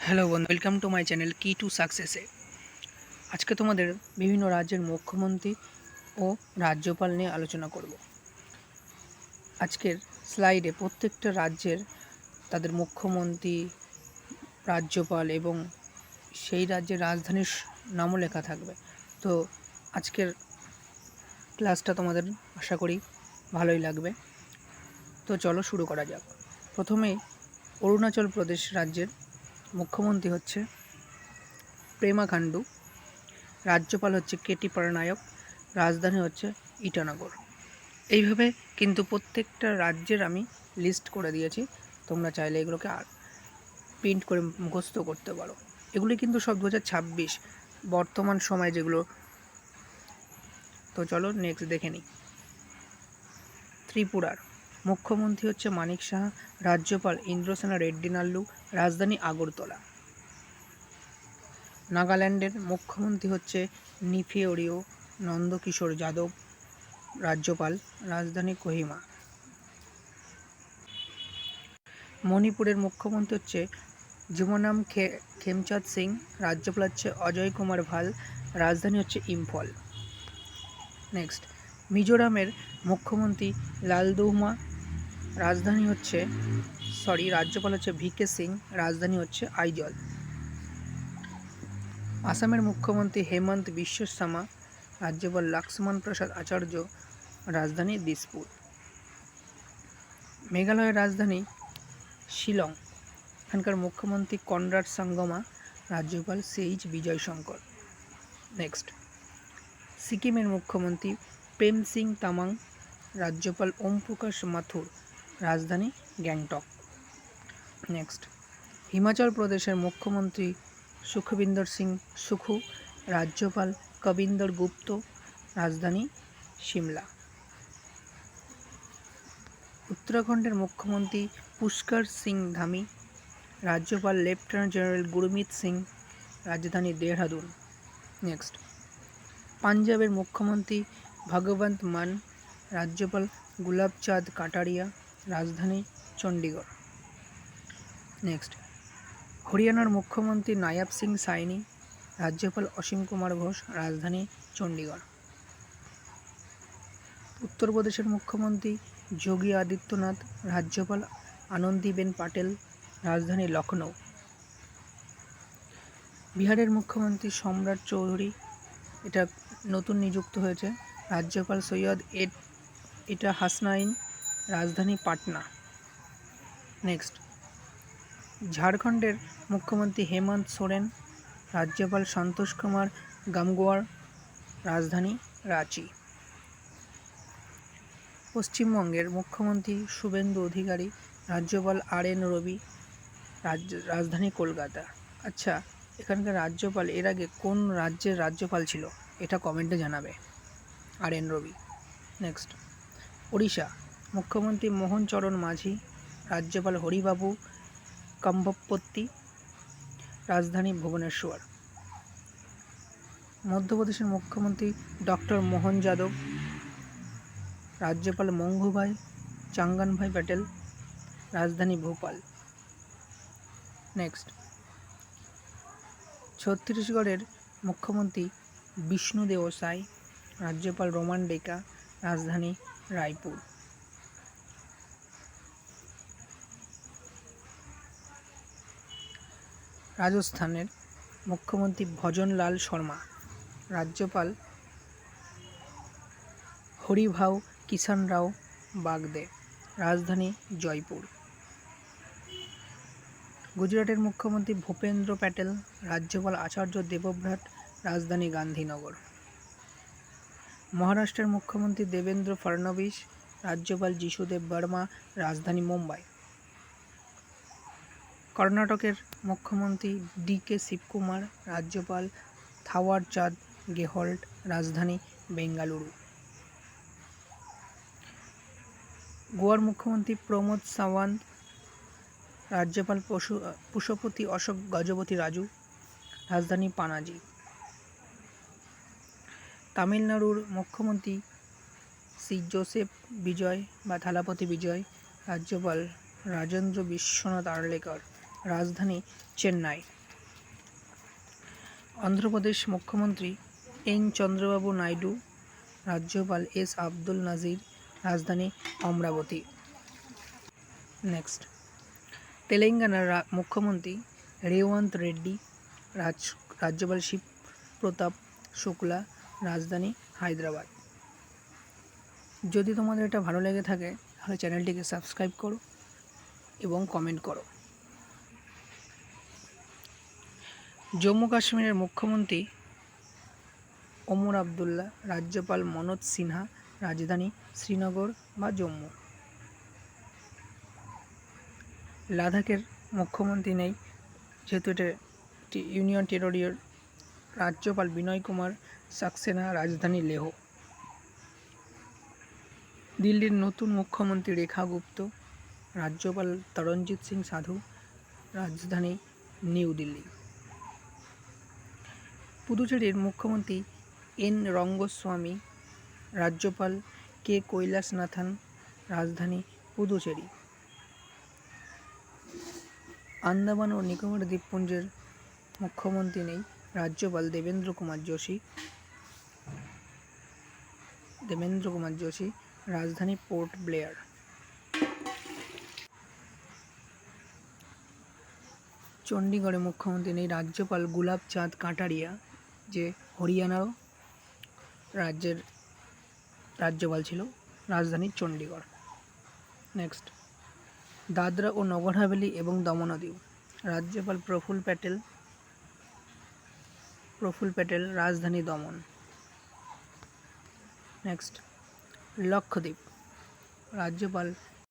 Hello বন্ধু, welcome to my channel কি two সাকসেসে। আজকে তোমাদের বিভিন্ন রাজ্যের মুখ্যমন্ত্রী ও রাজ্যপাল নিয়ে আলোচনা করব। আজকের স্লাইডে প্রত্যেকটা রাজ্যের তাদের মুখ্যমন্ত্রী, রাজ্যপাল এবং সেই রাজ্যের রাজধানীর নামও লেখা থাকবে। তো আজকের ক্লাসটা তোমাদের আশা করি ভালোই লাগবে। তো চলো শুরু করা যাক। প্রথমেই অরুণাচল প্রদেশ রাজ্যের মুখ্যমন্ত্রী হচ্ছে পেমা খান্ডু, রাজ্যপাল হচ্ছে কেটি পটনায়ক, রাজধানী হচ্ছে ইটানগর। এইভাবে কিন্তু প্রত্যেকটা রাজ্যের আমি লিস্ট করে দিয়েছি, তোমরা চাইলে এগুলোকে প্রিন্ট করে মুখস্থ করতে পারো। এগুলি কিন্তু সব 2026 বর্তমান সময় যেগুলো। তো চলো নেক্সট দেখে নিই। ত্রিপুরার মুখ্যমন্ত্রী হচ্ছে মানিক সাহা, রাজ্যপাল ইন্দ্রসেনা রেড্ডি নাল্লু, রাজধানী আগরতলা। নাগাল্যান্ডের মুখ্যমন্ত্রী হচ্ছে নিফিওরিও নন্দকিশোর যাদব, রাজ্যপাল রাজধানী কোহিমা। মণিপুরের মুখ্যমন্ত্রী হচ্ছে যুমনাম খেমচাঁদ সিং, রাজ্যপাল হচ্ছে অজয় কুমার ভাল, রাজধানী হচ্ছে ইম্ফল। নেক্সট মিজোরামের মুখ্যমন্ত্রী লালদুমা, রাজ্যপাল হচ্ছে ভিকে সিং, রাজধানী হচ্ছে আইজল। আসামের মুখ্যমন্ত্রী হেমন্ত বিশ্ব শর্মা, রাজ্যপাল লক্ষ্মণ প্রসাদ আচার্য, রাজধানী দিসপুর। মেঘালয়ের রাজধানী শিলং, এখানকার মুখ্যমন্ত্রী কনরাড সাঙ্গমা, রাজ্যপাল CH বিজয় শঙ্কর। নেক্সট সিকিমের মুখ্যমন্ত্রী প্রেম সিং তামাং, রাজ্যপাল ওম প্রকাশ মাথুর, রাজধানী গ্যাংটক। নেক্সট হিমাচল প্রদেশের মুখ্যমন্ত্রী সুখবিন্দর সিং সুখু, রাজ্যপাল কবিন্দর গুপ্ত, রাজধানী সিমলা। উত্তরাখণ্ডের মুখ্যমন্ত্রী পুষ্কর সিং ধামি, রাজ্যপাল লেফটেন্যান্ট জেনারেল গুরমিত সিং, রাজধানী দেহরাদুন। নেক্সট পাঞ্জাবের মুখ্যমন্ত্রী ভগবন্ত মান, রাজ্যপাল গুলাবচাঁদ কাটারিয়া, রাজধানী চণ্ডীগড়। নেক্সট হরিয়ানার মুখ্যমন্ত্রী নায়াব সিং সাইনি, রাজ্যপাল অসীম কুমার ঘোষ, রাজধানী চণ্ডীগড়। উত্তরপ্রদেশের মুখ্যমন্ত্রী যোগী আদিত্যনাথ, রাজ্যপাল আনন্দীবেন পাটেল, রাজধানী লখনৌ। বিহারের মুখ্যমন্ত্রী সম্রাট চৌধুরী, এটা নতুন নিযুক্ত হয়েছে, রাজ্যপাল সৈয়দ এটা হাসনাইন, রাজধানী পাটনা। নেক্সট ঝাড়খণ্ডের মুখ্যমন্ত্রী হেমন্ত সোরেন, রাজ্যপাল সন্তোষ কুমার গাঙ্গুয়ার, রাজধানী রাঁচি। পশ্চিমবঙ্গের মুখ্যমন্ত্রী শুভেন্দু অধিকারী, রাজ্যপাল RN রবি, রাজধানী কলকাতা। আচ্ছা, এখানকার রাজ্যপাল এর আগে কোন রাজ্যের রাজ্যপাল ছিল এটা কমেন্টে জানাবে। RN রবি। নেক্সট ওড়িশা মুখ্যমন্ত্রী মোহন চরণ মাঝি, রাজ্যপাল হরিবাবু কম্ভপতি, রাজধানী ভুবনেশ্বর। মধ্যপ্রদেশের মুখ্যমন্ত্রী ডক্টর মোহন যাদব, রাজ্যপাল মঙ্গুভাই চাঙ্গানভাই প্যাটেল, রাজধানী ভোপাল। নেক্সট ছত্তিশগড়ের মুখ্যমন্ত্রী বিষ্ণুদেও সাই, রাজ্যপাল রোমান ডেকা, রাজধানী রায়পুর। রাজস্থানের মুখ্যমন্ত্রী ভজনলাল শর্মা, রাজ্যপাল হরিভাউ কিষাণ রাও বাগদে, রাজধানী জয়পুর। গুজরাটের মুখ্যমন্ত্রী ভূপেন্দ্র প্যাটেল, রাজ্যপাল আচার্য দেবব্রত, রাজধানী গান্ধীনগর। মহারাষ্ট্রের মুখ্যমন্ত্রী দেবেন্দ্র ফডনবিস, রাজ্যপাল যিশুদেব বর্মা, রাজধানী মুম্বাই। কর্ণাটকের মুখ্যমন্ত্রী DK শিবকুমার, রাজ্যপাল থাওয়ার চাঁদ গেহলট, রাজধানী বেঙ্গালুরু। গোয়ার মুখ্যমন্ত্রী প্রমোদ সাওয়ান্ত, রাজ্যপাল পুষ্পতি অশোক গজপতি রাজু, রাজধানী পানাজি। তামিলনাড়ুর মুখ্যমন্ত্রী জোসেফ বিজয় বা থালাপতি বিজয়, রাজ্যপাল রাজেন্দ্র বিশ্বনাথ আর্লেকার, রাজধানী চেন্নাই। অন্ধ্রপ্রদেশ মুখ্যমন্ত্রী এন চন্দ্রবাবু নাইডু, রাজ্যপাল এস আব্দুল নাজির, রাজধানী অমরাবতী। নেক্সট, তেলেঙ্গানার মুখ্যমন্ত্রী রেওয়ান্ত রেড্ডি, রাজ্যপাল শিব প্রতাপ শুক্লা, রাজধানী হায়দ্রাবাদ। যদি তোমাদের এটা ভালো লেগে থাকে তাহলে চ্যানেলটিকে সাবস্ক্রাইব করো এবং কমেন্ট করো। জম্মু কাশ্মীরের মুখ্যমন্ত্রী ওমর আবদুল্লাহ, রাজ্যপাল মনোজ সিনহা, রাজধানী শ্রীনগর বা জম্মু। লাদাখের মুখ্যমন্ত্রী নেই, যেহেতু এটা একটি ইউনিয়ন টেরিটরির, রাজ্যপাল বিনয় কুমার সাক্সেনা, রাজধানী লেহ। দিল্লির নতুন মুখ্যমন্ত্রী রেখা গুপ্ত, রাজ্যপাল তরণজিৎ সিং সাধু, রাজধানী নিউ দিল্লি। পুদুচেরির মুখ্যমন্ত্রী এন রঙ্গস্বামী, রাজ্যপাল কে কৈলাসনাথন, রাজধানী পুদুচেরি। আন্দামান ও নিকোবর দ্বীপপুঞ্জের মুখ্যমন্ত্রী নেই, রাজ্যপাল দেবেন্দ্র কুমার যোশী, রাজধানী পোর্ট ব্লেয়ার। চণ্ডীগড়ে মুখ্যমন্ত্রী নেই, রাজ্যপাল গুলাব চাঁদ কাটারিয়া, যে হরিয়ানারও রাজ্যপাল ছিল, রাজধানী চণ্ডীগড়। নেক্সট, দাদরা ও নগর হাভেলি এবং দমন ও দিউ, রাজ্যপাল প্রফুল প্যাটেল, রাজধানী দমন। নেক্সট, লক্ষদ্বীপ, রাজ্যপাল